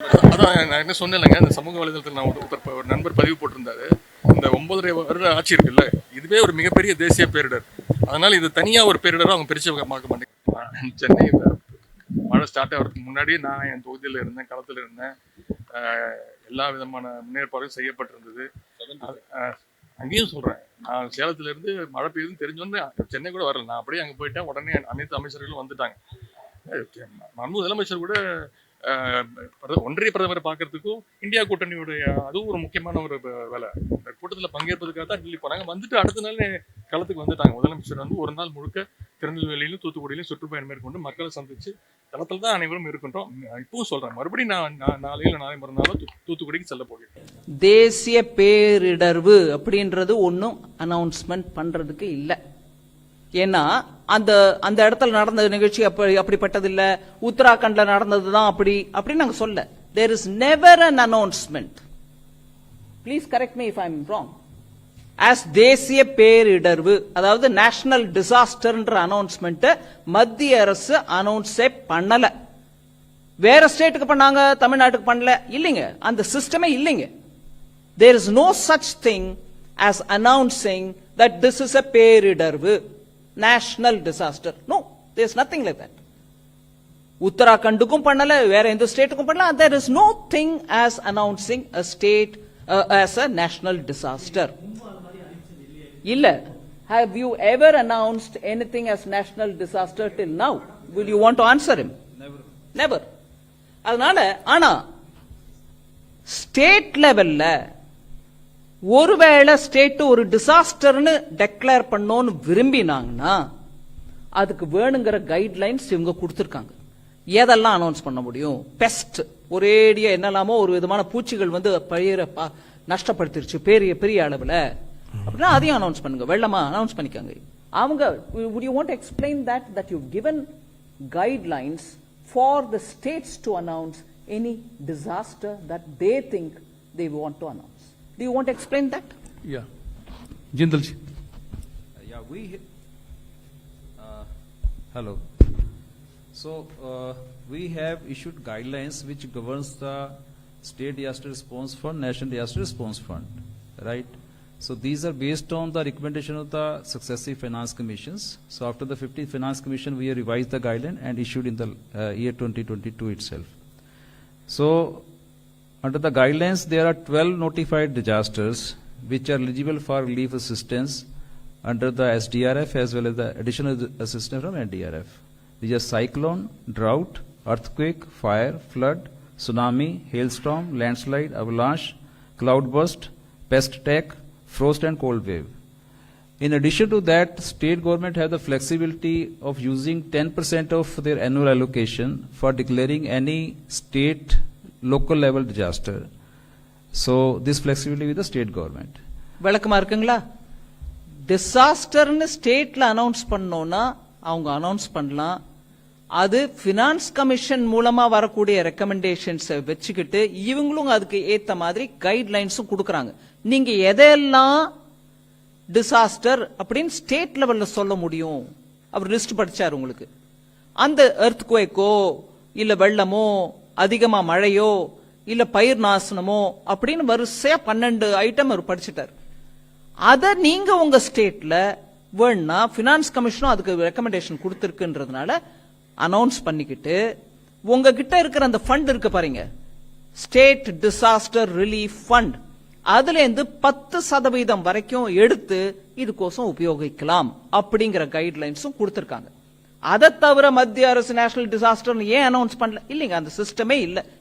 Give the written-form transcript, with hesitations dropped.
அதான் நான் என்ன சொன்னேன்லங்க, இந்த சமூக வலைதளத்தில் நான் ஒரு நண்பர் பதிவு போட்டிருந்தாரு. இந்த 9.5 வருட ஆட்சி இருக்குல்ல, இதுவே ஒரு மிகப்பெரிய தேசிய பேரிடர். அதனால இது தனியா ஒரு பேரிடரும் அவங்க பிரிச்சு பார்க்க மாட்டேங்க. சென்னை மழை ஸ்டார்ட் ஆகிறதுக்கு முன்னாடியே நான் என் தொகுதியில் இருந்தேன், களத்தில் இருந்தேன். எல்லா விதமான முன்னேற்பாடும் செய்யப்பட்டிருந்தது. அங்கேயும் சொல்றேன், நான் சேலத்துல இருந்து மழை பெய்யுதுன்னு தெரிஞ்சோன்னு சென்னை கூட வரல, நான் அப்படியே அங்கே போயிட்டேன். உடனே அனைத்து அமைச்சர்களும் வந்துட்டாங்க. முதலமைச்சர் கூட ஒன்றிய பிரதமரை பார்க்கறதுக்கும் இந்தியா கூட்டணியுடைய அதுவும் ஒரு முக்கியமான ஒரு வேலை. இந்த கூட்டத்தில் பங்கேற்பதுக்காக தான் டெல்லி போனாங்க. வந்துட்டு அடுத்த நாள் களத்துக்கு வந்துட்டாங்க. முதலமைச்சர் வந்து ஒரு நாள் முழுக்க திருநெல்வேலியிலும் தூத்துக்குடியிலும் சுற்றுப்பயணம் மேற்கொண்டு மக்களை சந்திச்சு களத்தில் தான் அனைவரும் இருக்கின்றோம். இப்பவும் சொல்றேன், மறுபடியும் நான் நாளை மறுநாளும் தூத்துக்குடிக்கு செல்ல போகிறேன். தேசிய பேரிடர்வு அப்படின்றது ஒன்னும் அனௌன்ஸ்மெண்ட் பண்றதுக்கு இல்லை. ஏன்னா அந்த அந்த இடத்துல நடந்த நிகழ்ச்சி அப்படிப்பட்டது இல்ல, உத்தராகண்ட்ல நடந்ததுதான் அப்படி நாங்க சொல்ல. There is never an announcement. Please correct me if I am wrong. As தேசிய பேரிடர்வு, அதாவது நேஷனல் டிசாஸ்டர்ன்ற அனௌன்ஸ்மெண்ட் மத்திய அரசு அனௌன்ஸே பண்ணல. வேற ஸ்டேட்டுக்கு பண்ணாங்க, தமிழ்நாட்டுக்கு பண்ணல இல்லைங்க. அந்த சிஸ்டமே இல்லைங்க. There is no such thing as announcing that this is a பேரிடர்வு, national disaster. No, there's nothing like that. உத்தராகண்டுக்கும் பண்ணல, வேற எந்த ஸ்டேட்டுக்கும் பண்ணல. There is no thing as announcing a state as a national disaster. இல்ல. Have you ever announced anything as national disaster till now? Will you want to answer him? Never. அதனால ஆனா state லெவல்ல ஒருவேளை ஸ்டேட் ஒரு டிசாஸ்டர்னு declare பண்ணோன்னு விரும்பினாங்கன்னா அதுக்கு வேணுங்கிற guidelines இவங்க கொடுத்திருக்காங்க. எதெல்லாம் அனௌன்ஸ் பண்ண முடியும்? பெஸ்ட், ஒரேடியா என்னெல்லாமோ ஒரு விதமான பூச்சிகள் வந்து பயிரை நஷ்டப்படுத்திருச்சு பெரிய பெரிய அளவுல அப்படின்னா அதையும் அனௌன்ஸ் பண்ணுங்க. வெள்ளமா அனௌன்ஸ் பண்ணிக்காங்க. அவங்க would you want to explain that you've given guidelines for the states to announce any disaster that they think they want to announce? Do you want to explain that? Yeah. Jindal ji. Yeah, hello. So, we have issued guidelines which governs the State Disaster Response Fund, National Disaster Response Fund, right? So, these are based on the recommendation of the successive finance commissions. So, after the 15th Finance Commission, we have revised the guideline and issued in the year 2022 itself. So, under the guidelines, there are 12 notified disasters which are eligible for relief assistance under the SDRF as well as the additional assistance from NDRF. These are cyclone, drought, earthquake, fire, flood, tsunami, hailstorm, landslide, avalanche, cloudburst, pest attack, frost and cold wave. In addition to that, state government have the flexibility of using 10% of their annual allocation for declaring any state local level disaster. So this flexibility with the state government. விளக்கமா இருக்குங்களா? டிசாஸ்டர்னு ஸ்டேட்ல announce பண்ணோம்னா அவங்க announce பண்ணலாம். அது finance commission மூலமா வரக்கூடிய recommendations வச்சுக்கிட்டு இவங்களும் அதுக்கு ஏத்த மாதிரி கைட்லைன்ஸும் கொடுக்கறாங்க. நீங்க எதெல்லாம் டிசாஸ்டர் அப்படின்னு ஸ்டேட் லெவல்ல சொல்ல முடியும்? அவர் லிஸ்ட் படிச்சாரு உங்களுக்கு. அந்த எர்த்குவேக்கோ இல்ல வெள்ளமோ அதிகமா மழையோ இல்ல பயிர் நாசனமோ அப்படின்னு வரிசையா 12 ஐட்டம் அவர் படிச்சுட்டார். அத நீங்க உங்க ஸ்டேட்ல வேணா பினான்ஸ் கமிஷனும் அதுக்கு ரெக்கமெண்டேஷன் கொடுத்திருக்குன்றதுனால அனௌன்ஸ் பண்ணிக்கிட்டு உங்ககிட்ட இருக்கிற அந்த ஃபண்ட் இருக்கு பாருங்க, ஸ்டேட் டிசாஸ்டர் ரிலீஃப் ஃபண்ட், அதுல இருந்து 10% வரைக்கும் எடுத்து இதுக்கோசம் உபயோகிக்கலாம் அப்படிங்கிற கைட்லைன்ஸும் கொடுத்திருக்காங்க. அதை தவிர மத்திய அரசு நேஷனல் டிசாஸ்டர் ஏன் அனௌன்ஸ் பண்ணல? இல்லைங்க, அந்த சிஸ்டமே இல்ல.